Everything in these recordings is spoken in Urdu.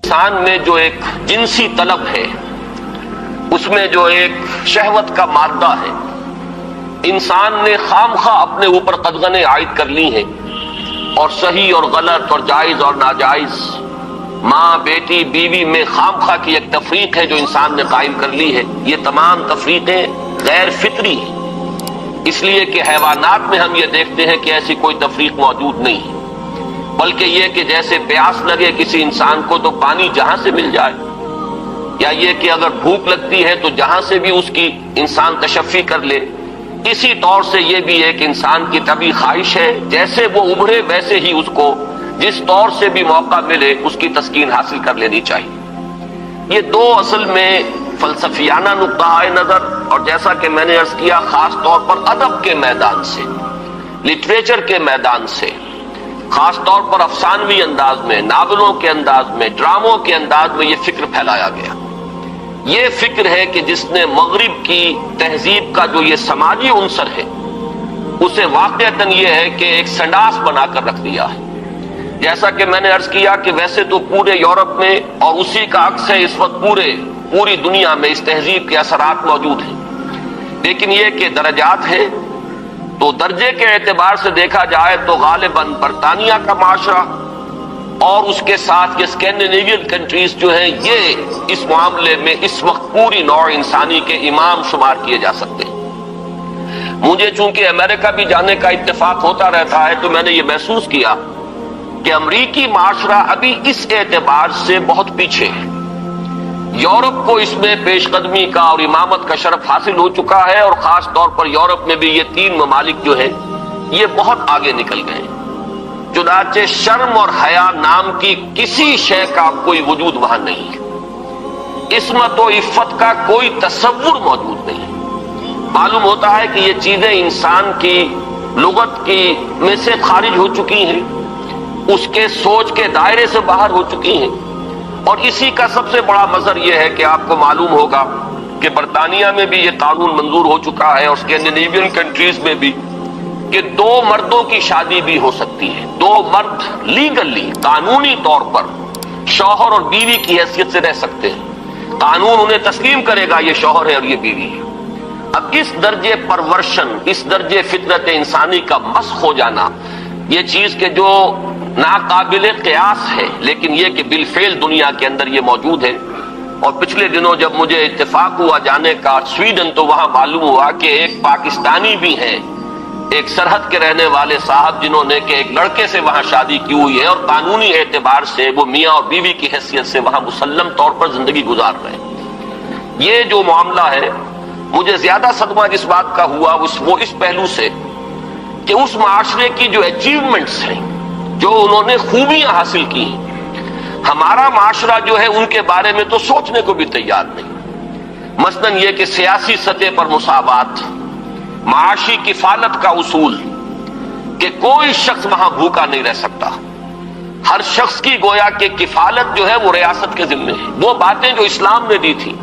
انسان میں جو ایک جنسی طلب ہے، اس میں جو ایک شہوت کا مادہ ہے، انسان نے خام خواہ اپنے اوپر قدغنیں عائد کر لی ہیں، اور صحیح اور غلط اور جائز اور ناجائز، ماں بیٹی بیوی میں خام خواہ کی ایک تفریق ہے جو انسان نے قائم کر لی ہے۔ یہ تمام تفریقیں غیر فطری ہیں، اس لیے کہ حیوانات میں ہم یہ دیکھتے ہیں کہ ایسی کوئی تفریق موجود نہیں ہے، بلکہ یہ کہ جیسے پیاس لگے کسی انسان کو تو پانی جہاں سے مل جائے، یا یہ کہ اگر بھوک لگتی ہے تو جہاں سے بھی اس کی انسان تشفی کر لے، اسی طور سے یہ بھی ایک انسان کی طبعی خواہش ہے جیسے وہ ابھرے ویسے ہی اس کو جس طور سے بھی موقع ملے اس کی تسکین حاصل کر لینی چاہیے۔ یہ دو اصل میں فلسفیانہ نقطہ نظر، اور جیسا کہ میں نے عرض کیا خاص طور پر ادب کے میدان سے، لٹریچر کے میدان سے، خاص طور پر افسانوی انداز میں، ناولوں کے انداز میں، ڈراموں کے انداز میں یہ فکر پھیلایا گیا۔ یہ فکر ہے کہ جس نے مغرب کی تہذیب کا جو یہ سماجی عنصر ہے اسے واقعتاً یہ ہے کہ ایک سنڈاس بنا کر رکھ دیا ہے۔ جیسا کہ میں نے عرض کیا کہ ویسے تو پورے یورپ میں اور اسی کا عکس ہے اس وقت پوری دنیا میں اس تہذیب کے اثرات موجود ہیں، لیکن یہ کہ درجات ہیں، تو درجے کے اعتبار سے دیکھا جائے تو غالباً برطانیہ کا معاشرہ اور اس کے ساتھ یہ اسکینڈینیوین کنٹریز جو ہیں یہ اس معاملے میں اس وقت پوری نوع انسانی کے امام شمار کیے جا سکتے ہیں۔ مجھے چونکہ امریکہ بھی جانے کا اتفاق ہوتا رہتا ہے تو میں نے یہ محسوس کیا کہ امریکی معاشرہ ابھی اس اعتبار سے بہت پیچھے ہے۔ یورپ کو اس میں پیش قدمی کا اور امامت کا شرف حاصل ہو چکا ہے، اور خاص طور پر یورپ میں بھی یہ تین ممالک جو ہیں یہ بہت آگے نکل گئے ہیں، چنانچہ شرم اور حیا نام کی کسی شے کا کوئی وجود وہاں نہیں ہے، عصمت و عفت کا کوئی تصور موجود نہیں ہے۔ معلوم ہوتا ہے کہ یہ چیزیں انسان کی لغت کی میں سے خارج ہو چکی ہیں، اس کے سوچ کے دائرے سے باہر ہو چکی ہیں، اور اسی کا سب سے بڑا مظہر یہ ہے کہ آپ کو معلوم ہوگا کہ برطانیہ میں بھی یہ قانون منظور ہو چکا ہے، اور اسکینڈینیوین کنٹریز میں بھی، کہ دو مردوں کی شادی بھی ہو سکتی ہے، دو مرد لیگلی قانونی طور پر شوہر اور بیوی کی حیثیت سے رہ سکتے ہیں، قانون انہیں تسلیم کرے گا یہ شوہر ہے اور یہ بیوی ہے۔ اب اس درجے پرورشن، اس درجے فطرت انسانی کا مسخ ہو جانا، یہ چیز کہ جو ناقابل قیاس ہے، لیکن یہ کہ بالفعل دنیا کے اندر یہ موجود ہے۔ اور پچھلے دنوں جب مجھے اتفاق ہوا جانے کا سویڈن، تو وہاں معلوم ہوا کہ ایک پاکستانی بھی ہیں، ایک سرحد کے رہنے والے صاحب، جنہوں نے کہ ایک لڑکے سے وہاں شادی کی ہوئی ہے، اور قانونی اعتبار سے وہ میاں اور بیوی کی حیثیت سے وہاں مسلم طور پر زندگی گزار رہے ہیں۔ یہ جو معاملہ ہے، مجھے زیادہ صدمہ جس بات کا ہوا وہ اس پہلو سے کہ اس معاشرے کی جو اچیومنٹس ہیں، جو انہوں نے خوبیاں حاصل کی ہیں، ہمارا معاشرہ جو ہے ان کے بارے میں تو سوچنے کو بھی تیار نہیں۔ مثلاً یہ کہ سیاسی سطح پر مساوات، معاشی کفالت کا اصول کہ کوئی شخص وہاں بھوکا نہیں رہ سکتا، ہر شخص کی گویا کہ کفالت جو ہے وہ ریاست کے ذمے ہے۔ وہ باتیں جو اسلام نے دی تھی،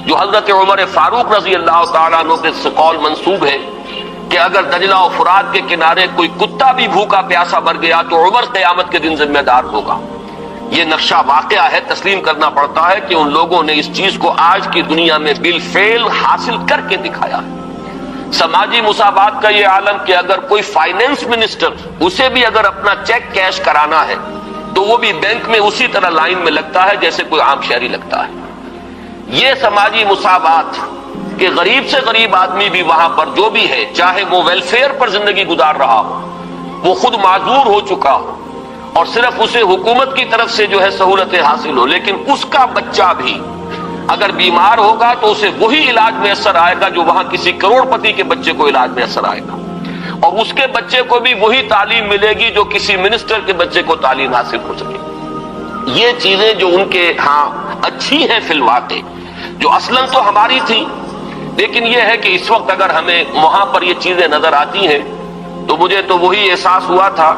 جو حضرت عمر فاروق رضی اللہ تعالیٰ عنہ کے قول منسوب ہے کہ اگر دجلہ و فرات کے کنارے کوئی کتا بھی بھوکا پیاسا مر گیا تو عمر قیامت کے دن ذمہ دار ہوگا۔ یہ نقشہ واقعہ ہے، تسلیم کرنا پڑتا ہے کہ ان لوگوں نے اس چیز کو آج کی دنیا میں بالفعل حاصل کر کے دکھایا ہے۔ سماجی مساوات کا یہ عالم کہ اگر کوئی فائنینس منسٹر، اسے بھی اگر اپنا چیک کیش کرانا ہے تو وہ بھی بینک میں اسی طرح لائن میں لگتا ہے جیسے کوئی عام شہری لگتا ہے۔ یہ سماجی مساوات کہ غریب سے غریب آدمی بھی وہاں پر جو بھی ہے، چاہے وہ ویلفیئر پر زندگی گزار رہا ہو، وہ خود معذور ہو چکا ہو اور صرف اسے حکومت کی طرف سے جو ہے سہولتیں حاصل ہو، لیکن اس کا بچہ بھی اگر بیمار ہوگا تو اسے وہی علاج میسر آئے گا جو وہاں کسی کروڑ پتی کے بچے کو علاج میسر آئے گا، اور اس کے بچے کو بھی وہی تعلیم ملے گی جو کسی منسٹر کے بچے کو تعلیم حاصل ہو سکے۔ یہ چیزیں جو ان کے ہاں اچھی ہیں فی الواقع، جو اصلاً تو ہماری تھی، لیکن یہ ہے کہ اس وقت اگر ہمیں وہاں پر یہ چیزیں نظر آتی ہیں تو مجھے تو وہی احساس ہوا تھا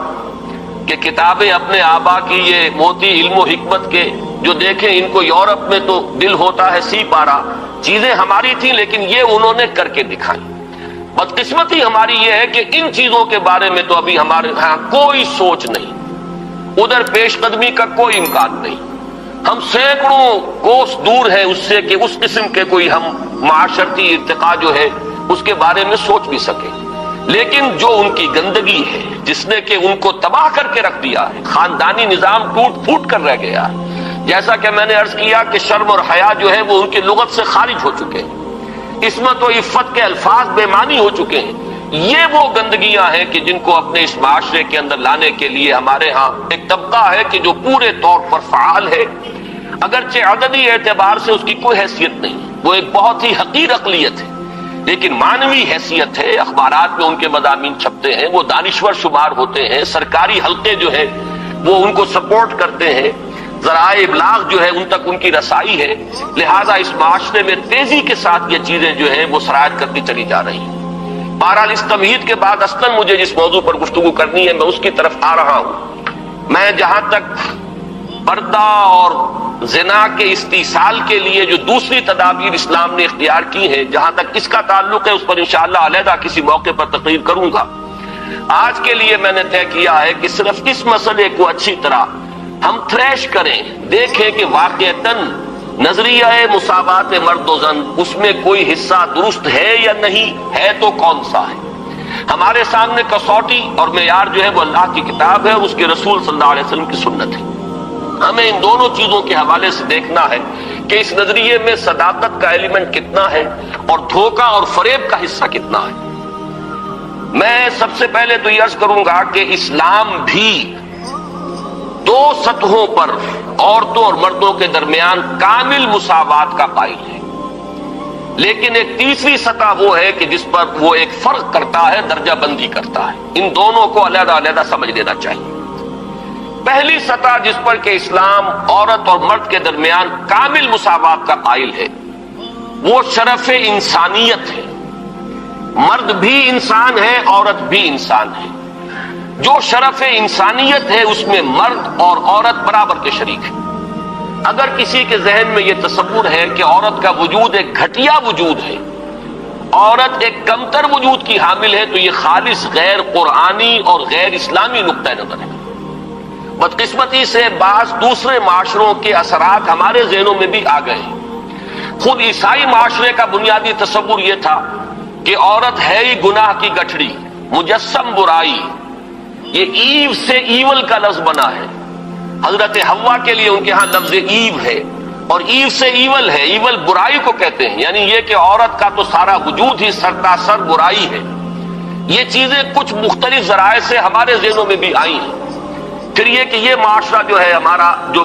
کہ کتابیں اپنے آبا کی یہ موتی علم و حکمت کے جو دیکھیں، ان کو یورپ میں تو دل ہوتا ہے سی پارا، چیزیں ہماری تھیں لیکن یہ انہوں نے کر کے دکھائیں۔ بدقسمتی ہماری یہ ہے کہ ان چیزوں کے بارے میں تو ابھی ہمارے ہاں کوئی سوچ نہیں، ادھر پیش قدمی کا کوئی امکان نہیں۔ ہم سینکڑوں کوس دور ہیں اس سے کہ اس قسم کے کوئی ہم معاشرتی ارتقاء جو ہے اس کے بارے میں سوچ بھی سکیں. لیکن جو ان کی گندگی ہے جس نے کہ ان کو تباہ کر کے رکھ دیا ہے، خاندانی نظام ٹوٹ پھوٹ کر رہ گیا. جیسا کہ میں نے عرض کیا کہ شرم اور حیا جو ہے وہ ان کی لغت سے خارج ہو چکے ہیں، عصمت و عفت کے الفاظ بے معنی ہو چکے ہیں. یہ وہ گندگیاں ہیں کہ جن کو اپنے اس معاشرے کے اندر لانے کے لیے ہمارے ہاں ایک طبقہ ہے کہ جو پورے طور پر فعال ہے، اگرچہ عددی اعتبار سے اس کی کوئی حیثیت نہیں، وہ ایک بہت ہی حقیر اقلیت ہے، لیکن معنوی حیثیت ہے. اخبارات میں ان کے مضامین چھپتے ہیں، وہ دانشور شمار ہوتے ہیں، سرکاری حلقے جو ہیں وہ ان کو سپورٹ کرتے ہیں، ذرائع ابلاغ جو ہے ان تک ان کی رسائی ہے. لہذا اس معاشرے میں تیزی کے ساتھ یہ چیزیں جو ہیں وہ سرایت کرتی چلی جا رہی ہیں. بہرحال اس تمہید کے بعد اصلاً مجھے جس موضوع پر گفتگو کرنی ہے میں اس کی طرف آ رہا ہوں. میں جہاں تک پردہ اور زنا کے استئصال کے لیے جو دوسری تدابیر اسلام نے اختیار کی ہیں، جہاں تک اس کا تعلق ہے اس پر انشاءاللہ علیحدہ کسی موقع پر تقریر کروں گا. آج کے لیے میں نے طے کیا ہے کہ صرف اس مسئلے کو اچھی طرح ہم تھریش کریں، دیکھیں کہ واقعتاً نظریہ مساوات مرد و زن اس میں کوئی حصہ درست ہے یا نہیں ہے تو کون سا ہے. ہمارے سامنے کسوٹی اور معیار جو ہے وہ اللہ کی کتاب ہے اور اس کے رسول صلی اللہ علیہ وسلم کی سنت ہے. ہمیں ان دونوں چیزوں کے حوالے سے دیکھنا ہے کہ اس نظریے میں صداقت کا ایلیمنٹ کتنا ہے اور دھوکہ اور فریب کا حصہ کتنا ہے. میں سب سے پہلے تو یہ عرض کروں گا کہ اسلام بھی دو سطحوں پر عورتوں اور مردوں کے درمیان کامل مساوات کا قائل ہے، لیکن ایک تیسری سطح وہ ہے کہ جس پر وہ ایک فرق کرتا ہے، درجہ بندی کرتا ہے. ان دونوں کو علیحدہ علیحدہ سمجھ لینا چاہیے. پہلی سطح جس پر کہ اسلام عورت اور مرد کے درمیان کامل مساوات کا قائل ہے وہ شرف انسانیت ہے. مرد بھی انسان ہے، عورت بھی انسان ہے. جو شرف انسانیت ہے اس میں مرد اور عورت برابر کے شریک ہیں. اگر کسی کے ذہن میں یہ تصور ہے کہ عورت کا وجود ایک گھٹیا وجود ہے، عورت ایک کمتر وجود کی حامل ہے، تو یہ خالص غیر قرآنی اور غیر اسلامی نقطہ نظر ہے. بدقسمتی سے بعض دوسرے معاشروں کے اثرات ہمارے ذہنوں میں بھی آ گئے ہیں. خود عیسائی معاشرے کا بنیادی تصور یہ تھا کہ عورت ہے ہی گناہ کی گٹھڑی، مجسم برائی. یہ ایو سے ایول کا لفظ بنا ہے. حضرت حوا کے لیے ان کے ہاں لفظ ایو ہے، اور ایو سے ایول ہے. ایول برائی کو کہتے ہیں، یعنی یہ کہ عورت کا تو سارا وجود ہی سرتاسر برائی ہے. یہ چیزیں کچھ مختلف ذرائع سے ہمارے ذہنوں میں بھی آئی ہیں. پھر یہ کہ یہ معاشرہ جو ہے ہمارا جو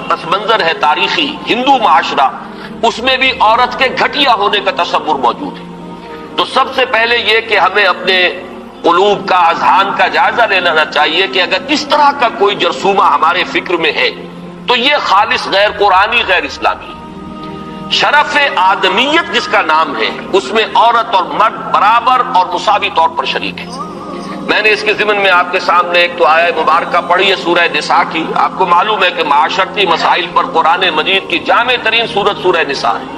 پس منظر ہے تاریخی ہندو معاشرہ، اس میں بھی عورت کے گھٹیا ہونے کا تصور موجود ہے. تو سب سے پہلے یہ کہ ہمیں اپنے قلوب کا، اذہان کا جائزہ لے لینا چاہیے کہ اگر اس طرح کا کوئی جرثومہ ہمارے فکر میں ہے تو یہ خالص غیر قرآنی، غیر اسلامی. شرف آدمیت جس کا نام ہے اس میں عورت اور مرد برابر اور مساوی طور پر شریک ہیں. میں نے اس کے ضمن میں آپ کے سامنے ایک تو آیہ مبارکہ پڑھی ہے سورہ نساء کی. آپ کو معلوم ہے کہ معاشرتی مسائل پر قرآن مجید کی جامع ترین سورت سورہ نساء ہے.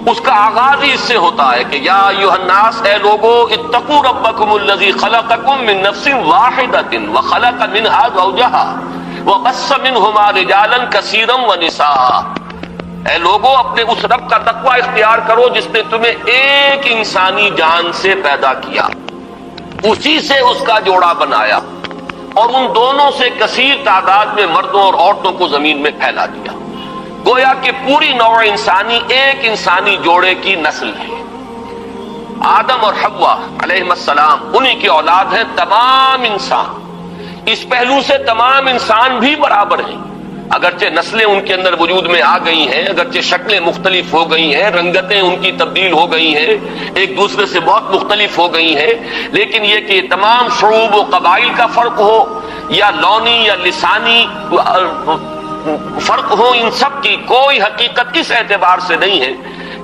اس کا آغاز ہی اس سے ہوتا ہے کہ یا ایھا الناس، اے لوگو، اتقوا ربکم الذی خلقکم من نفس واحدۃ وخلق منها زوجها وبث منہما رجالا کثیرا ونساء. اے لوگو، اپنے اس رب کا تقوی اختیار کرو جس نے تمہیں ایک انسانی جان سے پیدا کیا، اسی سے اس کا جوڑا بنایا، اور ان دونوں سے کثیر تعداد میں مردوں اور عورتوں کو زمین میں پھیلا دیا. گویا کہ پوری نوع انسانی ایک انسانی جوڑے کی نسل ہے. آدم اور حوا علیہ السلام انہی کی اولاد ہیں تمام انسان. اس پہلو سے تمام انسان بھی برابر ہیں، اگرچہ نسلیں ان کے اندر وجود میں آ گئی ہیں، اگرچہ شکلیں مختلف ہو گئی ہیں، رنگتیں ان کی تبدیل ہو گئی ہیں، ایک دوسرے سے بہت مختلف ہو گئی ہیں، لیکن یہ کہ تمام شعوب و قبائل کا فرق ہو یا لونی یا لسانی فرق ہو، ان سب کی کوئی حقیقت اس اعتبار سے نہیں ہے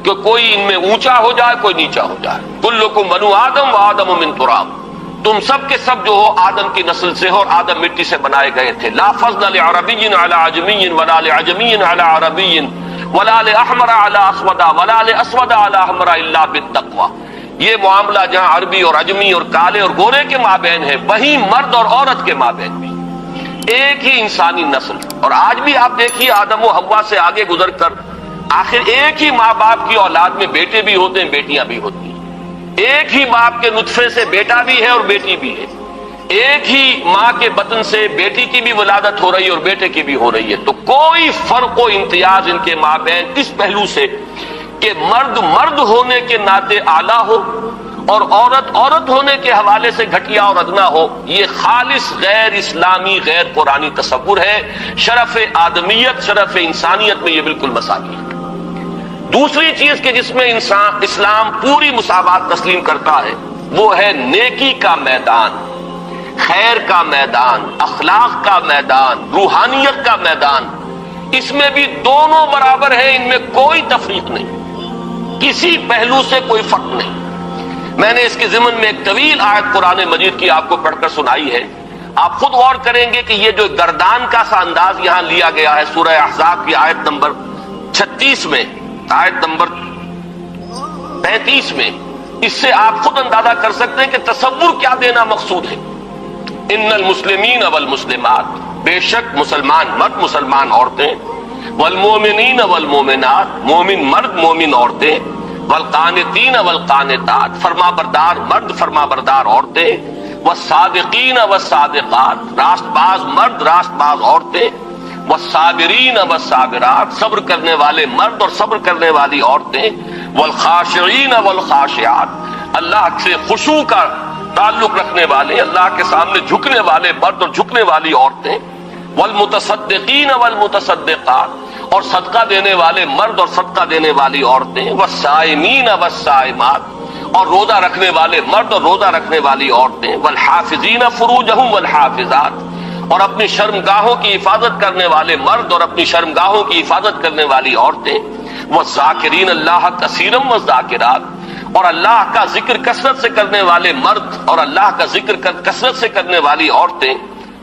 کہ کوئی ان میں اونچا ہو جائے کوئی نیچا ہو جائے. کلکم بنو آدم و آدم من تراب. تم سب کے سب جو ہو آدم کی نسل سے ہو اور آدم مٹی سے بنائے گئے تھے. لا فضل لعربی علی عجمی ولا لعجمی علی عربی ولا لاحمر علی اسود ولا لاسود علی احمر الا بالتقوی. یہ معاملہ جہاں عربی اور عجمی اور کالے اور گورے کے مابین ہے، وہیں مرد اور عورت کے مابین بھی. ایک ہی انسانی نسل، اور آج بھی آپ دیکھیے آدم و حوا سے آگے گزر کر آخر ایک ہی ماں باپ کی اولاد میں بیٹے بھی ہوتے ہیں، بیٹیاں بھی ہوتی ہیں، ایک ہی باپ کے نطفے سے بیٹا بھی ہے اور بیٹی بھی ہے، ایک ہی ماں کے بطن سے بیٹی کی بھی ولادت ہو رہی ہے اور بیٹے کی بھی ہو رہی ہے۔ تو کوئی فرق و امتیاز ان کے مابین اس پہلو سے کہ مرد مرد ہونے کے ناطے اعلیٰ ہو اور عورت عورت ہونے کے حوالے سے گھٹیا اور ادنا ہو، یہ خالص غیر اسلامی غیر قرآنی تصور ہے۔ شرف آدمیت، شرف انسانیت میں یہ بالکل مساوی ہے۔ دوسری چیز کہ جس میں اسلام پوری مساوات تسلیم کرتا ہے وہ ہے نیکی کا میدان، خیر کا میدان، اخلاق کا میدان، روحانیت کا میدان۔ اس میں بھی دونوں برابر ہیں، ان میں کوئی تفریق نہیں، کسی پہلو سے کوئی فرق نہیں۔ میں نے اس کے ضمن میں ایک طویل آیت قرآن مجید کی آپ کو پڑھ کر سنائی ہے، آپ خود غور کریں گے کہ یہ جو گردان کا سا انداز یہاں لیا گیا ہے سورہ احزاب کی آیت نمبر 36 میں، آیت نمبر 35 میں، اس سے آپ خود اندازہ کر سکتے ہیں کہ تصور کیا دینا مقصود ہے۔ ان المسلمین والمسلمات، بے شک مسلمان مرد مسلمان عورتیں، والمومنین والمومنات، مومن مرد مومن عورتیں، والقانتین والقانتات، فرما بردار مرد فرما بردار عورتیں، والصادقین والصادقات، راست باز مرد راست باز عورتیں، والصابرین والصابرات، صبر کرنے والے مرد اور صبر کرنے والی عورتیں، والخاشعین والخاشعات، اللہ سے خشوع کا تعلق رکھنے والے، اللہ کے سامنے جھکنے والے مرد اور جھکنے والی عورتیں، والمتصدقین والمتصدقات، اور صدقہ دینے والے مرد اور صدقہ دینے والی عورتیں، والصائمین والصائمات، اور روزہ رکھنے والے مرد اور روزہ رکھنے والی عورتیں، والحافظین فروجہم والحافظات، اور اپنی شرمگاہوں کی حفاظت کرنے والے مرد اور اپنی شرمگاہوں کی حفاظت کرنے والی عورتیں، والذاکرین اللہ کثیرا والذاکرات، اور اللہ کا ذکر کثرت سے کرنے والے مرد اور اللہ کا ذکر کثرت سے کرنے والی عورتیں،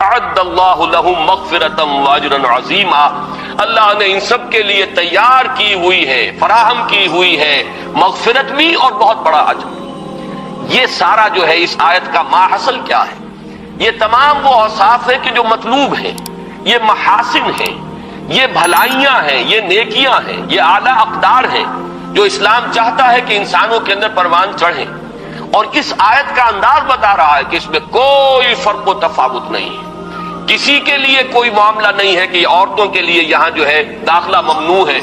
اعد اللہ لہم مغفرۃ واجرا عظیما، اللہ نے ان سب کے لیے تیار کی ہوئی ہے، فراہم کی ہوئی ہے مغفرت بھی اور بہت بڑا اجر۔ یہ سارا جو ہے اس آیت کا ماحصل کیا ہے؟ یہ تمام وہ اوصاف ہے کہ جو مطلوب ہیں، یہ محاسن ہیں، یہ بھلائیاں ہیں، یہ نیکیاں ہیں، یہ اعلیٰ اقدار ہیں جو اسلام چاہتا ہے کہ انسانوں کے اندر پروان چڑھیں، اور اس آیت کا انداز بتا رہا ہے کہ اس میں کوئی فرق و تفاوت نہیں ہے، کسی کے لیے کوئی معاملہ نہیں ہے کہ عورتوں کے لیے یہاں جو ہے داخلہ ممنوع ہے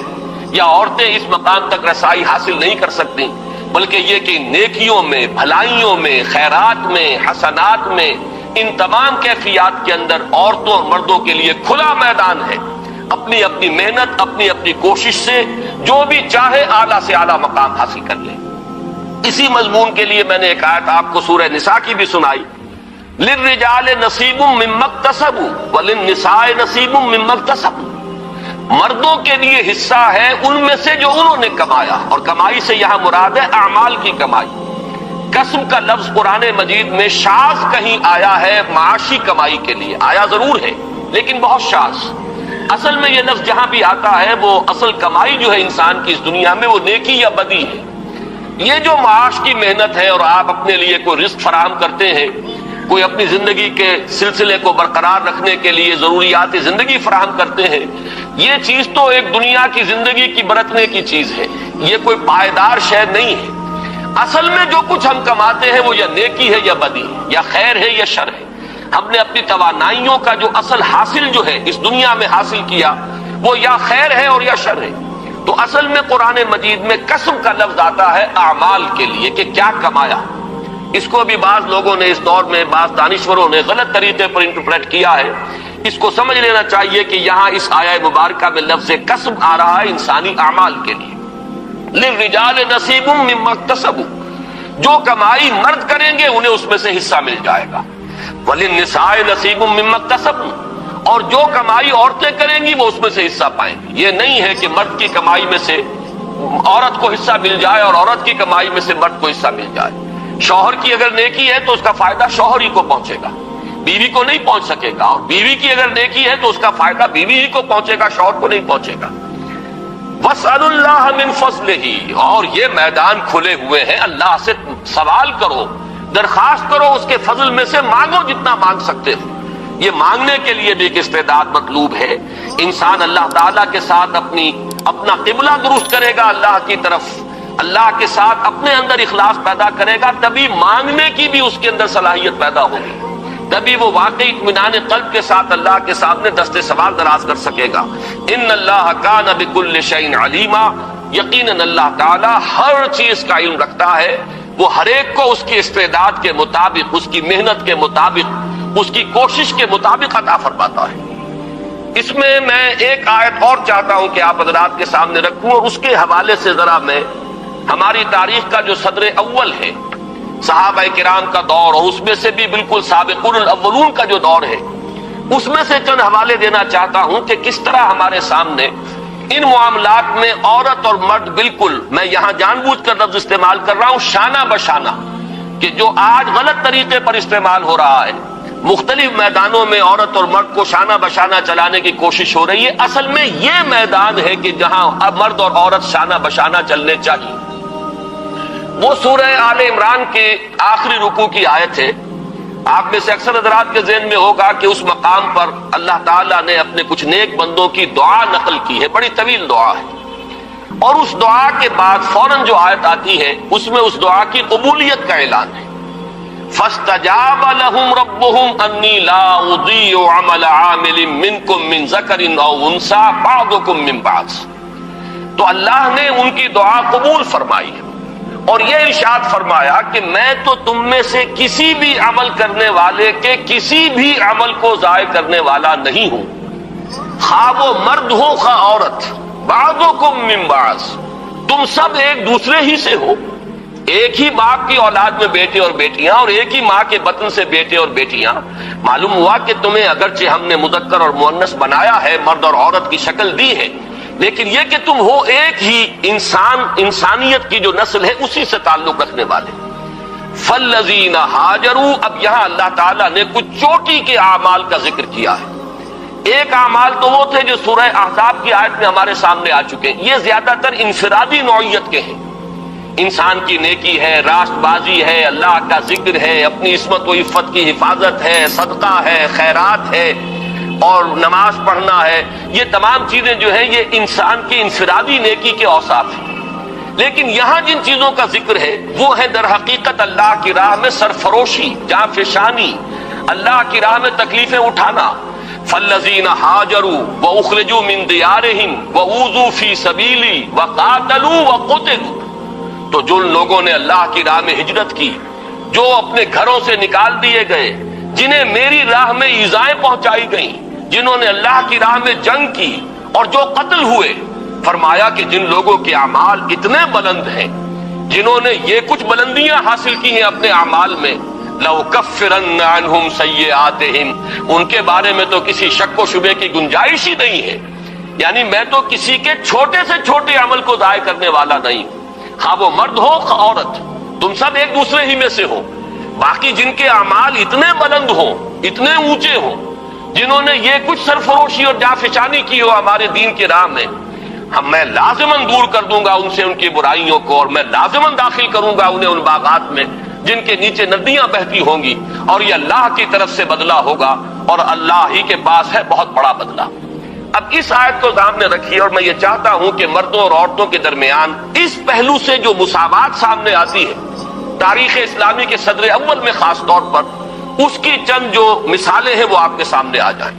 یا عورتیں اس مقام تک رسائی حاصل نہیں کر سکتی، بلکہ یہ کہ نیکیوں میں، بھلائیوں میں، خیرات میں، حسنات میں، ان تمام کیفیات کے اندر عورتوں اور مردوں کے لیے کھلا میدان ہے، اپنی اپنی محنت، اپنی اپنی کوشش سے جو بھی چاہے اعلیٰ سے اعلیٰ مقام حاصل کر لے۔ اسی مضمون کے لیے میں نے ایک آیت آپ کو سورہ نساء کی بھی سنائی، للرجال نصیب مما اکتسبوا وللنساء نصیب مما اکتسبوا، مردوں کے لیے حصہ ہے ان میں سے جو انہوں نے کمایا، اور کمائی سے یہاں مراد ہے اعمال کی کمائی۔ کسب کا لفظ قرآن مجید میں شاذ کہیں آیا ہے معاشی کمائی کے لیے، آیا ضرور ہے لیکن بہت شاذ۔ اصل میں یہ لفظ جہاں بھی آتا ہے وہ اصل کمائی جو ہے انسان کی اس دنیا میں وہ نیکی یا بدی ہے۔ یہ جو معاش کی محنت ہے اور آپ اپنے لیے کوئی رزق فراہم کرتے ہیں، کوئی اپنی زندگی کے سلسلے کو برقرار رکھنے کے لیے ضروریات زندگی فراہم کرتے ہیں، یہ چیز تو ایک دنیا کی زندگی کی برتنے کی چیز ہے، یہ کوئی پائیدار شے نہیں ہے۔ اصل میں جو کچھ ہم کماتے ہیں وہ یا نیکی ہے یا بدی ہے، یا خیر ہے یا شر ہے۔ ہم نے اپنی توانائیوں کا جو اصل حاصل جو ہے اس دنیا میں حاصل کیا وہ یا خیر ہے اور یا شر ہے۔ تو اصل میں قرآن مجید میں کسب کا لفظ آتا ہے اعمال کے لیے کہ کیا کمایا۔ اس کو بھی بعض لوگوں نے اس دور میں، بعض دانشوروں نے غلط طریقے پر انٹرپریٹ کیا ہے۔ اس کو سمجھ لینا چاہیے کہ یہاں اس آیہ مبارکہ میں لفظ کسب آ رہا ہے انسانی اعمال کے لیے۔ للرجال نصیب مما اکتسبوا، جو کمائی مرد کریں گے انہیں اس میں سے حصہ مل جائے گا۔ وللنساء نصیب مما اکتسبن، اور جو کمائی عورتیں کریں گی وہ اس میں سے حصہ پائیں گی۔ یہ نہیں ہے کہ مرد کی کمائی میں سے عورت کو حصہ مل جائے اور عورت کی کمائی میں سے مرد کو حصہ مل جائے۔ شوہر کی اگر نیکی ہے تو اس کا فائدہ شوہر ہی کو پہنچے گا، بیوی کو نہیں پہنچ سکے گا، اور بیوی کی اگر نیکی ہے تو اس کا فائدہ بیوی ہی کو پہنچے گا، شوہر کو نہیں پہنچے گا۔ وَاسْأَلُوا اللَّهَ مِن فَضْلِهِ، اور یہ میدان کھلے ہوئے ہیں، اللہ سے سوال کرو، درخواست کرو اس کے فضل میں سے، مانگو جتنا مانگ سکتے ہو۔ یہ مانگنے کے لیے بھی ایک استعداد مطلوب ہے. انسان اللہ تعالیٰ کے ساتھ اپنا قبلہ درست کرے گا اللہ کی طرف، اللہ کے ساتھ اپنے اندر اخلاص پیدا کرے گا، تبھی مانگنے کی بھی اس کے اندر صلاحیت پیدا ہوگی، تبھی وہ واقعی اطمینان قلب کے ساتھ اللہ کے سامنے دست سوال دراز کر سکے گا. ان اللہ کان بکل شیء علیما، یقیناً اللہ تعالیٰ ہر چیز کا علم رکھتا ہے، وہ ہر ایک کو اس کی استعداد کے مطابق، اس کی محنت کے مطابق، اس کی کوشش کے مطابق عطا فرماتا ہے. اس میں ایک آیت اور چاہتا ہوں کہ آپ حضرات کے سامنے رکھوں، اور اس کے حوالے سے ذرا میں ہماری تاریخ کا جو صدر اول ہے، صحابہ کرام کا دور، اور اس میں سے بھی بالکل سابقون الاولون کا جو دور ہے، اس میں سے چند حوالے دینا چاہتا ہوں کہ کس طرح ہمارے سامنے ان معاملات میں عورت اور مرد بالکل، میں یہاں جان بوجھ کر لفظ استعمال کر رہا ہوں شانہ بشانہ، کہ جو آج غلط طریقے پر استعمال ہو رہا ہے، مختلف میدانوں میں عورت اور مرد کو شانہ بشانہ چلانے کی کوشش ہو رہی ہے. اصل میں یہ میدان ہے کہ جہاں اب مرد اور عورت شانہ بشانہ چلنے چاہیے. وہ سورہ آل عمران کے آخری رکوع کی آیت ہے. آپ میں سے اکثر حضرات کے ذہن میں ہوگا کہ اس مقام پر اللہ تعالیٰ نے اپنے کچھ نیک بندوں کی دعا نقل کی ہے، بڑی طویل دعا ہے، اور اس دعا کے بعد فوراً جو آیت آتی ہے اس میں اس دعا کی قبولیت کا اعلان ہے. فاستجاب لهم ربهم انی لا اضیع عمل عامل منکم من ذکر او انثى بعضکم من بعض. تو اللہ نے ان کی دعا قبول فرمائی اور یہ ارشاد فرمایا کہ میں تو تم میں سے کسی بھی عمل کرنے والے کے کسی بھی عمل کو ضائع کرنے والا نہیں ہوں، خواہ وہ مرد ہو خواہ عورت. بعضکم من بعض، تم سب ایک دوسرے ہی سے ہو، ایک ہی باپ کی اولاد میں بیٹے اور بیٹیاں، اور ایک ہی ماں کے بطن سے بیٹے اور بیٹیاں. معلوم ہوا کہ تمہیں اگرچہ ہم نے مذکر اور مؤنث بنایا ہے، مرد اور عورت کی شکل دی ہے، لیکن یہ کہ تم ہو ایک ہی انسانیت کی جو نسل ہے اسی سے تعلق رکھنے والے. فالذین ہاجروا، اب یہاں اللہ تعالیٰ نے کچھ چوٹی کے اعمال کا ذکر کیا ہے. ایک اعمال تو وہ تھے جو سورہ احزاب کی آیت میں ہمارے سامنے آ چکے ہیں، یہ زیادہ تر انفرادی نوعیت کے ہیں. انسان کی نیکی ہے، راست بازی ہے، اللہ کا ذکر ہے، اپنی عصمت و عفت کی حفاظت ہے، صدقہ ہے، خیرات ہے، اور نماز پڑھنا ہے. یہ تمام چیزیں جو ہیں یہ انسان کی انفرادی نیکی کے اوصاف ہیں. لیکن یہاں جن چیزوں کا ذکر ہے وہ ہے در حقیقت اللہ کی راہ میں سرفروشی، جانفشانی، اللہ کی راہ میں تکلیفیں اٹھانا. فالذین ہاجروا واخرجوا من دیارہم واوذوا فی سبیلی وقاتلوا وقتلوا، تو جن لوگوں نے اللہ کی راہ میں ہجرت کی، جو اپنے گھروں سے نکال دیے گئے، جنہیں میری راہ میں ایذائیں پہنچائی گئیں، جنہوں نے اللہ کی راہ میں جنگ کی، اور جو قتل ہوئے، فرمایا کہ جن لوگوں کے اعمال اتنے بلند ہیں، جنہوں نے یہ کچھ بلندیاں حاصل کی ہیں اپنے اعمال میں، لَأُكَفِّرَنَّ عَنْهُمْ سَيِّئَاتِهِمْ، ان کے بارے میں تو کسی شک و شبے کی گنجائش ہی نہیں ہے. یعنی میں تو کسی کے چھوٹے سے چھوٹے عمل کو ضائع کرنے والا نہیں ہوں، خواہ وہ مرد ہو خواہ عورت، تم سب ایک دوسرے ہی میں سے ہو. باقی جن کے اعمال اتنے بلند ہوں، اتنے اونچے ہوں، جنہوں نے یہ کچھ سرفروشی اور جانفشانی کی ہو ہمارے دین کی راہ میں، میں لازماً دور کر دوں گا ان سے ان کی برائیوں کو، اور میں لازماً داخل کروں گا انہیں ان باغات میں جن کے نیچے ندیاں بہتی ہوں گی، اور یہ اللہ کی طرف سے بدلہ ہوگا، اور اللہ ہی کے پاس ہے بہت بڑا بدلہ. اب اس آیت کو سامنے رکھیے، اور میں یہ چاہتا ہوں کہ مردوں اور عورتوں کے درمیان اس پہلو سے جو مساوات سامنے آتی ہے تاریخ اسلامی کے صدر اول میں خاص طور پر، اس کی چند جو مثالیں ہیں وہ آپ کے سامنے آ جائیں.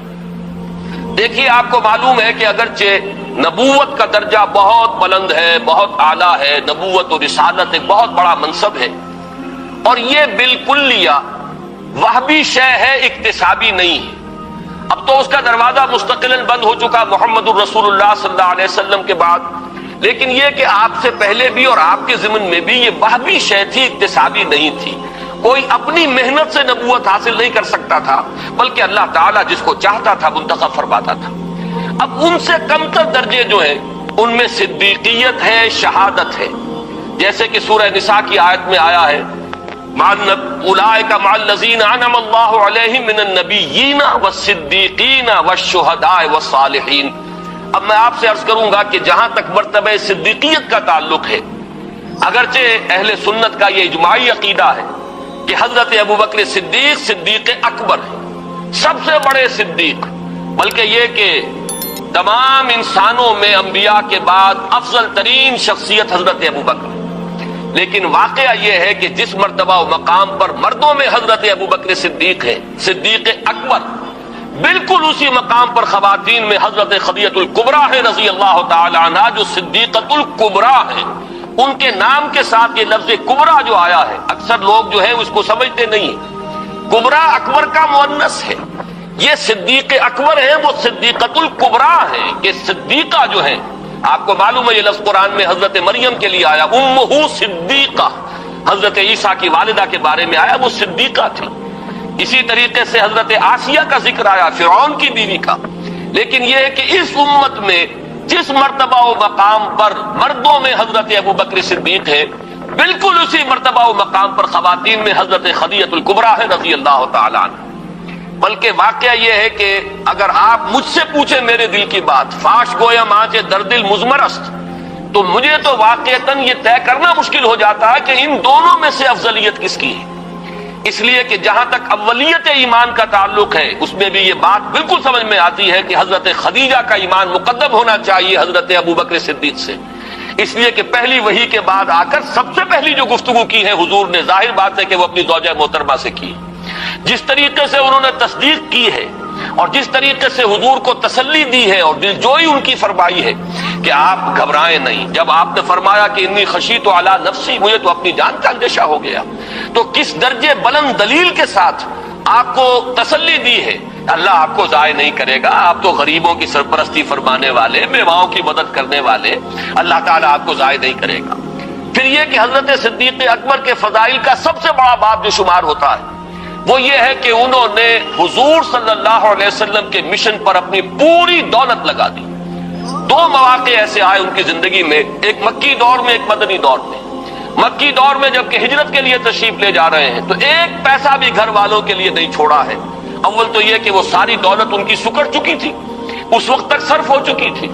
دیکھیے، آپ کو معلوم ہے کہ اگرچہ نبوت کا درجہ بہت بلند ہے، بہت اعلیٰ ہے، نبوت و رسالت ایک بہت بڑا منصب ہے، اور یہ بالکلیہ وہبی شے ہے، اکتسابی نہیں ہے. اب تو اس کا دروازہ مستقلاً بند ہو چکا محمد الرسول اللہ صلی اللہ علیہ وسلم کے بعد، لیکن یہ کہ آپ سے پہلے بھی اور آپ کے ضمن میں بھی یہ وہبی شے تھی، اکتسابی نہیں تھی. کوئی اپنی محنت سے نبوت حاصل نہیں کر سکتا تھا، بلکہ اللہ تعالیٰ جس کو چاہتا تھا منتخب فرماتا تھا. اب ان سے کمتر درجے جو ہیں ان میں صدیقیت ہے، شہادت ہے. جیسے کہ سورہ نساء کی آیت میں آیا ہے، اولئک مع الذین انعم اللہ علیہم من النبیین والصدیقین والشہداء والصالحین. اب میں آپ سے عرض کروں گا کہ جہاں تک مرتبہ صدیقیت کا تعلق ہے، اگرچہ اہل سنت کا یہ اجماعی عقیدہ ہے کہ حضرت ابوبکر صدیق صدیق اکبر ہے، سب سے بڑے صدیق، بلکہ یہ کہ تمام انسانوں میں انبیاء کے بعد افضل ترین شخصیت حضرت ابوبکر۔ لیکن واقعہ یہ ہے کہ جس مرتبہ و مقام پر مردوں میں حضرت ابوبکر صدیق ہے، صدیق اکبر، بالکل اسی مقام پر خواتین میں حضرت خدیجہ الکبریٰ ہے رضی اللہ تعالی عنہا، جو صدیقۃ الکبریٰ ہے۔ ان کے نام کے ساتھ یہ لفظ کبریٰ جو آیا ہے، اکثر لوگ جو ہے اس کو سمجھتے نہیں ہیں۔ کبریٰ اکبر کا مؤنث ہے، یہ صدیق اکبر ہے، وہ صدیقۃ الکبریٰ ہے کہ صدیقہ جو ہے، آپ کو معلوم ہے یہ لفظ قرآن میں حضرت مریم کے لیے آیا، امہ صدیقہ، حضرت عیسیٰ کی والدہ کے بارے میں آیا، وہ صدیقہ تھی۔ اسی طریقے سے حضرت آسیہ کا ذکر آیا، فرعون کی بیوی کا۔ لیکن یہ ہے کہ اس امت میں جس مرتبہ و مقام پر مردوں میں حضرت ابوبکر صدیق ہے، بالکل اسی مرتبہ و مقام پر خواتین میں حضرت خدیجہ الکبریٰ ہے رضی اللہ تعالی عنہ۔ بلکہ واقعہ یہ ہے کہ اگر آپ مجھ سے پوچھیں میرے دل کی بات، فاش گویم آنچ در دل مضمر است، تو مجھے تو واقعتاً یہ طے کرنا مشکل ہو جاتا ہے کہ ان دونوں میں سے افضلیت کس کی ہے۔ اس لیے کہ جہاں تک اولیت ایمان کا تعلق ہے، اس میں بھی یہ بات بالکل سمجھ میں آتی ہے کہ حضرت خدیجہ کا ایمان مقدم ہونا چاہیے حضرت ابوبکر صدیق سے، اس لیے کہ پہلی وحی کے بعد آ کر سب سے پہلی جو گفتگو کی ہے حضور نے، ظاہر بات ہے کہ وہ اپنی زوجہ محترمہ سے کی۔ جس طریقے سے انہوں نے تصدیق کی ہے اور جس طریقے سے حضور کو تسلی دی ہے اور دلجوئی ان کی فرمائی ہے کہ آپ گھبرائیں نہیں، جب آپ نے فرمایا کہ انی خشیت علی نفسی، مجھے تو اپنی جان کا اندیشہ ہو گیا، تو کس درجے بلند دلیل کے ساتھ آپ کو تسلی دی ہے۔ اللہ آپ کو ضائع نہیں کرے گا، آپ تو غریبوں کی سرپرستی فرمانے والے، بیواؤں کی مدد کرنے والے، اللہ تعالیٰ آپ کو ضائع نہیں کرے گا۔ پھر یہ کہ حضرت صدیق اکبر کے فضائل کا سب سے بڑا باب جو شمار ہوتا ہے وہ یہ ہے کہ انہوں نے حضور صلی اللہ علیہ وسلم کے مشن پر اپنی پوری دولت لگا دی۔ دو مواقع ایسے آئے ان کی زندگی میں، ایک مکی دور میں، ایک مدنی دور میں۔ مکی دور میں جب کہ ہجرت کے لیے تشریف لے جا رہے ہیں تو ایک پیسہ بھی گھر والوں کے لیے نہیں چھوڑا ہے۔ اول تو یہ کہ وہ ساری دولت ان کی سکڑ چکی تھی، اس وقت تک صرف ہو چکی تھی،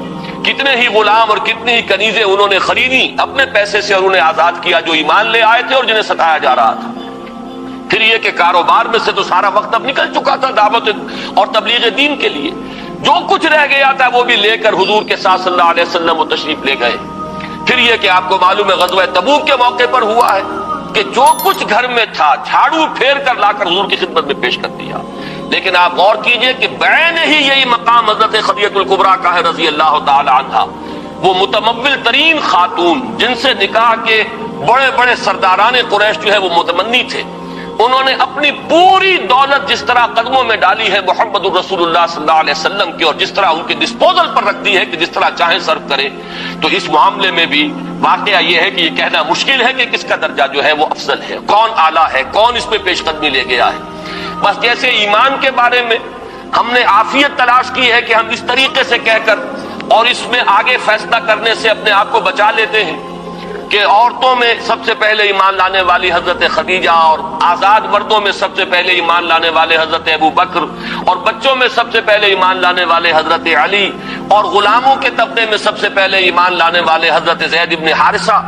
کتنے ہی غلام اور کتنی ہی کنیزیں انہوں نے خریدی اپنے پیسے سے اور انہیں آزاد کیا جو ایمان لے آئے تھے اور جنہیں ستایا جا رہا تھا۔ پھر یہ کہ کاروبار میں سے تو سارا وقت اب نکل چکا تھا دعوت اور تبلیغ دین کے لیے، جو کچھ رہ گیا تھا وہ بھی لے کر حضور کے ساتھ صلی اللہ علیہ وسلم وہ تشریف لے گئے۔ پھر یہ کہ آپ کو معلوم ہے غزوہ تبوک کے موقع پر ہوا ہے کہ جو کچھ گھر میں تھا جھاڑو پھیر کر لا کر حضور کی خدمت میں پیش کر دیا۔ لیکن آپ غور کیجئے کہ بعین ہی یہی مقام حضرت خدیجہ الکبریٰ کا ہے رضی اللہ تعالی عنہا، وہ متمول ترین خاتون جن سے نکاح کے بڑے بڑے سرداران قریش جو ہے وہ متمنی تھے، انہوں نے اپنی پوری دولت جس طرح قدموں میں ڈالی ہے محمد الرسول اللہ صلی اللہ علیہ وسلم کی، اور جس طرح ان کے ڈسپوزل پر رکھ دی ہے کہ جس طرح چاہیں صرف کرے، تو اس معاملے میں بھی واقعہ یہ ہے کہ یہ کہنا مشکل ہے کہ کس کا درجہ جو ہے وہ افضل ہے، کون اعلیٰ ہے، کون اس پہ پیش قدمی لے گیا ہے۔ بس جیسے ایمان کے بارے میں ہم نے عافیت تلاش کی ہے کہ ہم اس طریقے سے کہہ کر اور اس میں آگے فیصلہ کرنے سے اپنے آپ کو بچا لیتے ہیں کہ عورتوں میں سب سے پہلے ایمان لانے والی حضرت خدیجہ، اور آزاد مردوں میں سب سے پہلے ایمان لانے والے حضرت ابوبکر، اور بچوں میں سب سے پہلے ایمان لانے والے حضرت علی، اور غلاموں کے طبقے میں سب سے پہلے ایمان لانے والے حضرت زید بن حارثہ۔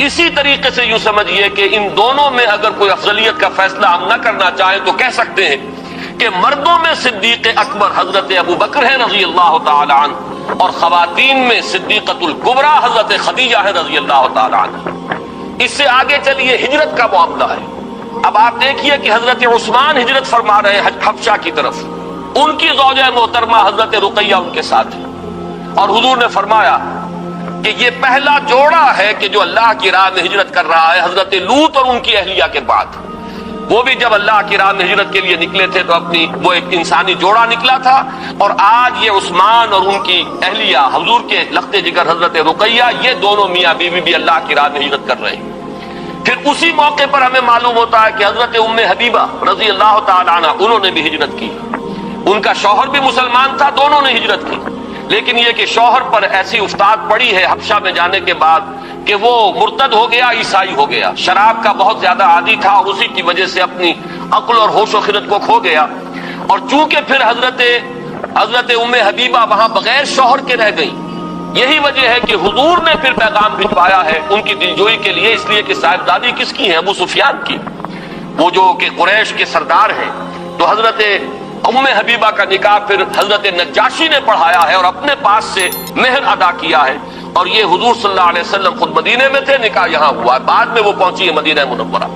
اسی طریقے سے یوں سمجھیے کہ ان دونوں میں اگر کوئی افضلیت کا فیصلہ ہم نہ کرنا چاہیں تو کہہ سکتے ہیں کہ مردوں میں صدیق اکبر حضرت ابوبکر ہے رضی اللہ تعالی عنہ، اور خواتین میں صدیقۃ الکبریٰ حضرت خدیجہ ہے رضی اللہ تعالی عنہ۔ اس سے آگے چلیے ہجرت کا معاملہ ہے۔ اب آپ دیکھیے کہ حضرت عثمان ہجرت فرما رہے ہیں حبشہ کی طرف، ان کی زوجہ محترمہ حضرت رقیہ ان کے ساتھ ہے، اور حضور نے فرمایا کہ یہ پہلا جوڑا ہے کہ جو اللہ کی راہ میں ہجرت کر رہا ہے حضرت لوط اور ان کی اہلیہ کے بعد۔ وہ بھی جب اللہ کی راہ میں ہجرت کے لیے نکلے تھے تو اپنی وہ ایک انسانی جوڑا نکلا تھا، اور آج یہ عثمان اور ان کی اہلیہ حضور کے لخت جگر حضرت رقیہ، یہ دونوں میاں بیوی بھی اللہ کی راہ میں ہجرت کر رہے ہیں۔ پھر اسی موقع پر ہمیں معلوم ہوتا ہے کہ حضرت ام حبیبہ رضی اللہ تعالی عنہ انہوں نے بھی ہجرت کی، ان کا شوہر بھی مسلمان تھا، دونوں نے ہجرت کی۔ لیکن یہ کہ شوہر پر ایسی افتاد پڑی ہے حبشہ میں جانے کے بعد کہ وہ مرتد ہو گیا، عیسائی ہو گیا، شراب کا بہت زیادہ عادی تھا اور اسی کی وجہ سے اپنی عقل اور ہوش و خرد کو کھو گیا، اور چونکہ پھر حضرت ام حبیبہ وہاں بغیر شوہر کے رہ گئی، یہی وجہ ہے کہ حضور نے پھر پیغام بھجوایا ہے ان کی دلجوئی کے لیے، اس لیے کہ صاحبزادی کس کی ہے؟ ابو سفیان کی، وہ جو کہ قریش کے سردار ہیں۔ تو حضرت ام حبیبہ کا نکاح پھر حضرت نجاشی نے پڑھایا ہے اور اپنے پاس سے مہر ادا کیا ہے، اور یہ حضور صلی اللہ علیہ وسلم خود مدینے میں تھے، نکاح یہاں ہوا ہے، بعد میں وہ پہنچی ہے مدینہ منورہ۔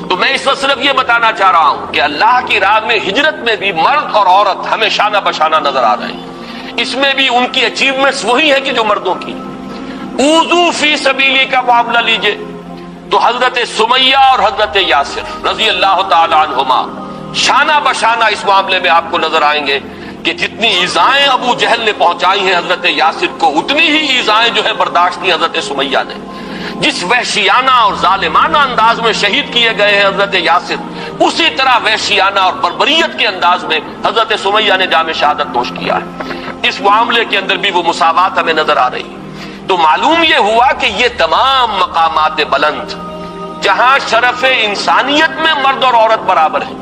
تو میں اس وقت صرف یہ بتانا چاہ رہا ہوں کہ اللہ کی راہ میں ہجرت میں بھی مرد اور عورت ہمیں شانہ بشانہ نظر آ رہے ہیں، اس میں بھی ان کی اچیومنٹس وہی ہیں کہ جو مردوں کی۔ اوذو فی سبیلی کا معاملہ لیجئے تو حضرت سمیہ اور حضرت یاسر رضی اللہ تعالی عنہما شانہ بشانہ اس معاملے میں آپ کو نظر آئیں گے کہ جتنی ایذائیں ابو جہل نے پہنچائی ہیں حضرت یاسر کو، اتنی ہی ایذائیں جو ہے برداشت کی حضرت سمیہ نے۔ جس وحشیانہ اور ظالمانہ انداز میں شہید کیے گئے ہیں حضرت یاسر، اسی طرح وحشیانہ اور بربریت کے انداز میں حضرت سمیہ نے جام شہادت نوش کیا ہے۔ اس معاملے کے اندر بھی وہ مساوات ہمیں نظر آ رہی ہے۔ تو معلوم یہ ہوا کہ یہ تمام مقامات بلند جہاں شرف انسانیت میں مرد اور عورت برابر ہیں،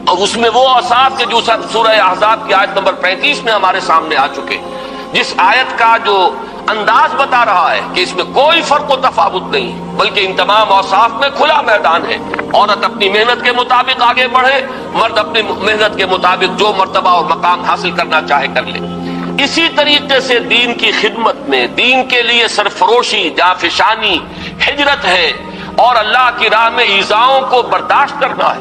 اور اس میں وہ اوصاف کے جو سورہ احزاب کی آیت نمبر 35 میں ہمارے سامنے آ چکے، جس آیت کا جو انداز بتا رہا ہے کہ اس میں کوئی فرق و تفاوت نہیں، بلکہ ان تمام اوصاف میں کھلا میدان ہے۔ عورت اپنی محنت کے مطابق آگے بڑھے، مرد اپنی محنت کے مطابق جو مرتبہ اور مقام حاصل کرنا چاہے کر لے۔ اسی طریقے سے دین کی خدمت میں، دین کے لیے سرفروشی، جانفشانی، ہجرت ہے، اور اللہ کی راہ میں ایذاؤں کو برداشت کرنا ہے۔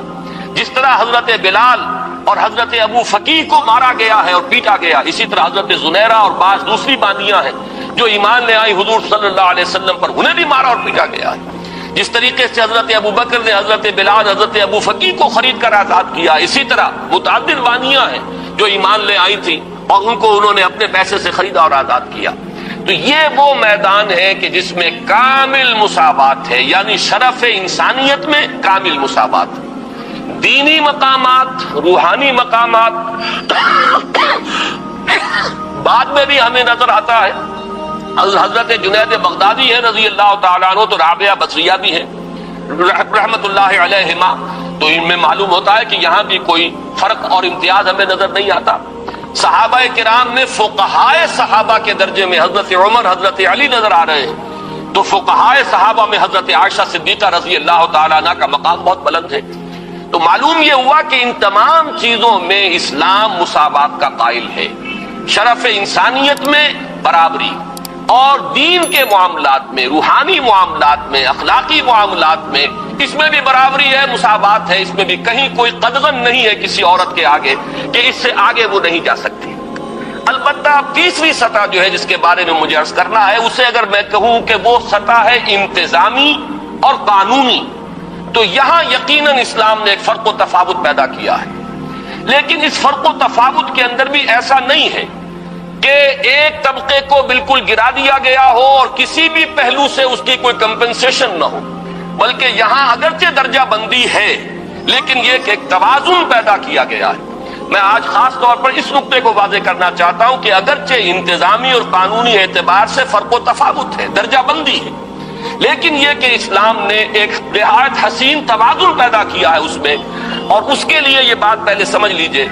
جس طرح حضرت بلال اور حضرت ابو فقیہ کو مارا گیا ہے اور پیٹا گیا، اسی طرح حضرت زنیرہ اور بعض دوسری باندیاں ہیں جو ایمان لے آئی حضور صلی اللہ علیہ وسلم پر، انہیں بھی مارا اور پیٹا گیا ہے۔ جس طریقے سے حضرت ابو بکر نے حضرت بلال، حضرت ابو فقیہ کو خرید کر آزاد کیا، اسی طرح متعدد باندیاں ہیں جو ایمان لے آئی تھی اور ان کو انہوں نے اپنے پیسے سے خریدا اور آزاد کیا۔ تو یہ وہ میدان ہے کہ جس میں کامل مساوات ہے، یعنی شرف انسانیت میں کامل مساوات۔ دینی مقامات، روحانی مقامات بعد میں بھی ہمیں نظر آتا ہے۔ حضرت جنید بغدادی ہے رضی اللہ تعالیٰ عنہ، تو رابعہ بصریہ بھی ہیں رحمت اللہ علیہما، تو ان میں معلوم ہوتا ہے کہ یہاں بھی کوئی فرق اور امتیاز ہمیں نظر نہیں آتا۔ صحابہ کرام میں فقہائے صحابہ کے درجے میں حضرت عمر، حضرت علی نظر آ رہے ہیں، تو فقہائے صحابہ میں حضرت عائشہ صدیقہ رضی اللہ تعالیٰ عنہ کا مقام بہت بلند ہے۔ تو معلوم یہ ہوا کہ ان تمام چیزوں میں اسلام مساوات کا قائل ہے، شرف انسانیت میں برابری، اور دین کے معاملات میں، روحانی معاملات میں، اخلاقی معاملات میں اس میں بھی برابری ہے، مساوات ہے، اس میں بھی کہیں کوئی قدغن نہیں ہے کسی عورت کے آگے کہ اس سے آگے وہ نہیں جا سکتی۔ البتہ تیسری سطح جو ہے جس کے بارے میں مجھے عرض کرنا ہے، اسے اگر میں کہوں کہ وہ سطح ہے انتظامی اور قانونی، تو یہاں یقیناً اسلام نے ایک فرق و تفاوت پیدا کیا ہے، لیکن اس فرق و تفاوت کے اندر بھی ایسا نہیں ہے کہ ایک طبقے کو بالکل گرا دیا گیا ہو اور کسی بھی پہلو سے اس کی کوئی کمپنسیشن نہ ہو، بلکہ یہاں اگرچہ درجہ بندی ہے لیکن یہ کہ ایک توازن پیدا کیا گیا ہے۔ میں آج خاص طور پر اس نقطے کو واضح کرنا چاہتا ہوں کہ اگرچہ انتظامی اور قانونی اعتبار سے فرق و تفاوت ہے، درجہ بندی ہے، لیکن یہ کہ اسلام نے ایک نہایت حسین توازن پیدا کیا ہے اس میں، اور اس کے لیے یہ بات پہلے سمجھ لیجئے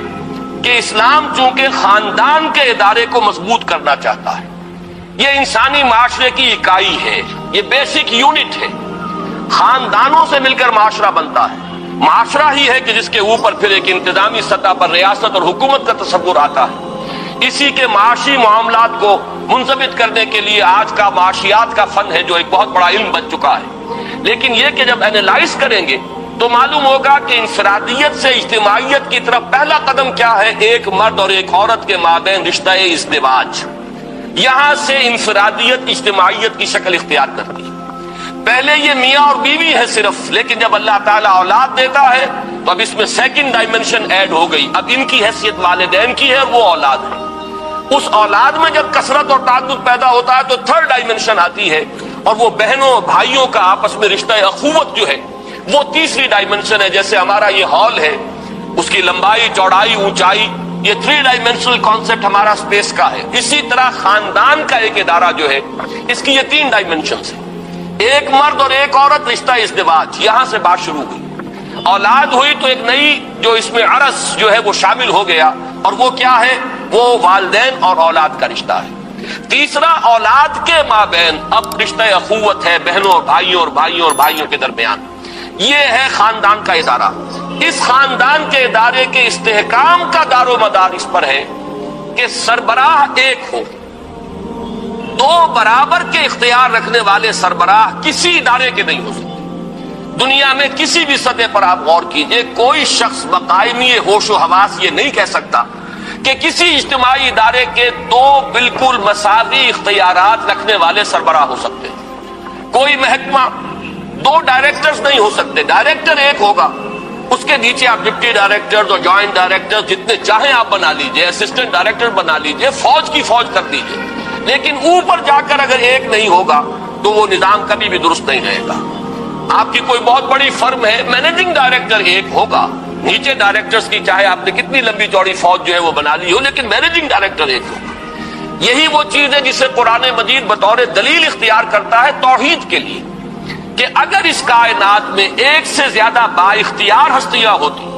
کہ اسلام چونکہ خاندان کے ادارے کو مضبوط کرنا چاہتا ہے، یہ انسانی معاشرے کی اکائی ہے، یہ بیسک یونٹ ہے، خاندانوں سے مل کر معاشرہ بنتا ہے، معاشرہ ہی ہے کہ جس کے اوپر پھر ایک انتظامی سطح پر ریاست اور حکومت کا تصور آتا ہے۔ اسی کے معاشی معاملات کو منضبط کرنے کے لیے آج کا معاشیات کا فن ہے جو ایک بہت بڑا علم بن چکا ہے، لیکن یہ کہ جب اینالائز کریں گے تو معلوم ہوگا کہ انفرادیت سے اجتماعیت کی طرف پہلا قدم کیا ہے، ایک مرد اور ایک عورت کے مابین رشتہ ازدواج، یہاں سے انفرادیت اجتماعیت کی شکل اختیار کرتی ہے۔ پہلے یہ میاں اور بیوی ہے صرف، لیکن جب اللہ تعالیٰ اولاد دیتا ہے تو اب اس میں سیکنڈ ڈائمنشن ایڈ ہو گئی، اب ان کی حیثیت والدین کی ہے اور وہ اولاد ہے۔ اس اولاد میں جب کثرت اور تعدد پیدا ہوتا ہے تو تھرڈ ڈائمنشن آتی ہے، اور وہ بہنوں بھائیوں کا آپس میں رشتہ اخوت جو ہے وہ تیسری ڈائمنشن ہے۔ جیسے ہمارا یہ ہال ہے، اس کی لمبائی، چوڑائی، اونچائی، یہ 3 ڈائمنشنل کانسیپٹ ہمارا اسپیس کا ہے۔ اسی طرح خاندان کا ایک ادارہ جو ہے اس کی یہ 3 ڈائمنشنز ہیں، ایک مرد اور ایک عورت، رشتہ ازدواج، یہاں سے بات شروع ہوئی۔ اولاد ہوئی تو ایک نئی جو اس میں عرص جو ہے وہ شامل ہو گیا، اور وہ کیا ہے، وہ والدین اور اولاد کا رشتہ ہے۔ تیسرا، اولاد کے مابین اب رشتہ اخوت ہے، بہنوں اور بھائیوں اور بھائیوں اور بھائیوں کے درمیان، یہ ہے خاندان کا ادارہ۔ اس خاندان کے ادارے کے استحکام کا دار و مدار اس پر ہے کہ سربراہ ایک ہو. دو برابر کے اختیار رکھنے والے سربراہ کسی ادارے کے نہیں ہو سکتے. دنیا میں کسی بھی سطح پر آپ غور کیجئے، کوئی شخص بقائمی ہوش و حواس یہ نہیں کہہ سکتا کہ کسی اجتماعی ادارے کے دو بالکل مساوی اختیارات رکھنے والے سربراہ ہو سکتے ہیں. کوئی محکمہ دو ڈائریکٹرز نہیں ہو سکتے. ڈائریکٹر ایک ہوگا، اس کے نیچے آپ ڈپٹی ڈائریکٹر اور جوائنٹ ڈائریکٹر جتنے چاہیں آپ بنا لیجئے، اسسٹنٹ ڈائریکٹر بنا لیجئے، فوج کی فوج کر دیجئے، لیکن اوپر جا کر اگر ایک نہیں ہوگا تو وہ نظام کبھی بھی درست نہیں رہے گا. آپ کی کوئی بہت بڑی فرم ہے، مینیجنگ ڈائریکٹر ایک ہوگا، نیچے ڈائریکٹرز کی چاہے آپ نے کتنی لمبی چوڑی فوج جو ہے وہ بنا لی ہو، لیکن مینیجنگ ڈائریکٹر ایک ہوگا. یہی وہ چیز ہے جسے قرآن مجید بطور دلیل اختیار کرتا ہے توحید کے لیے، کہ اگر اس کائنات میں ایک سے زیادہ با اختیار ہستیاں ہوتی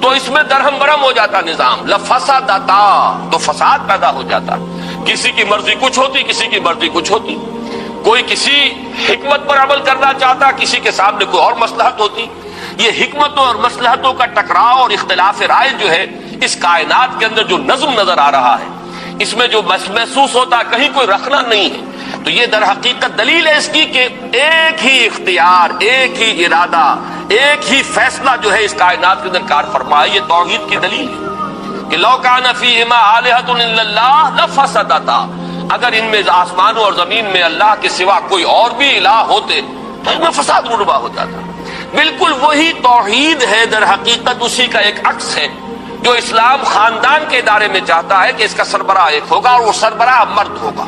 تو اس میں درہم برہم ہو جاتا نظام، لفسدتا، تو فساد پیدا ہو جاتا. کسی کی مرضی کچھ ہوتی، کسی کی مرضی کچھ ہوتی. کوئی کسی حکمت پر عمل کرنا چاہتا، کسی کے سامنے کوئی اور مصلحت ہوتی. یہ حکمتوں اور مصلحتوں کا ٹکراؤ اور اختلاف رائے جو ہے اس کائنات کے اندر جو نظم نظر آ رہا ہے، اس میں جو محسوس ہوتا کہیں کوئی رکھنا نہیں ہے، تو یہ در حقیقت دلیل ہے اس کی کہ ایک ہی اختیار، ایک ہی ارادہ، ایک ہی فیصلہ جو ہے اس کائنات کے اندر کار فرما ہے. یہ توحید کی دلیل ہے کہ لو کان فیہما آلہۃ الا اللہ لفسدتا، اگر ان میں آسمانوں اور زمین میں اللہ کے سوا کوئی اور بھی الہ ہوتے تو ان میں فساد رونما ہو جاتا. بالکل وہی توحید ہے در حقیقت، اسی کا ایک عکس ہے جو اسلام خاندان کے ادارے میں چاہتا ہے کہ اس کا سربراہ ایک ہوگا اور وہ سربراہ مرد ہوگا.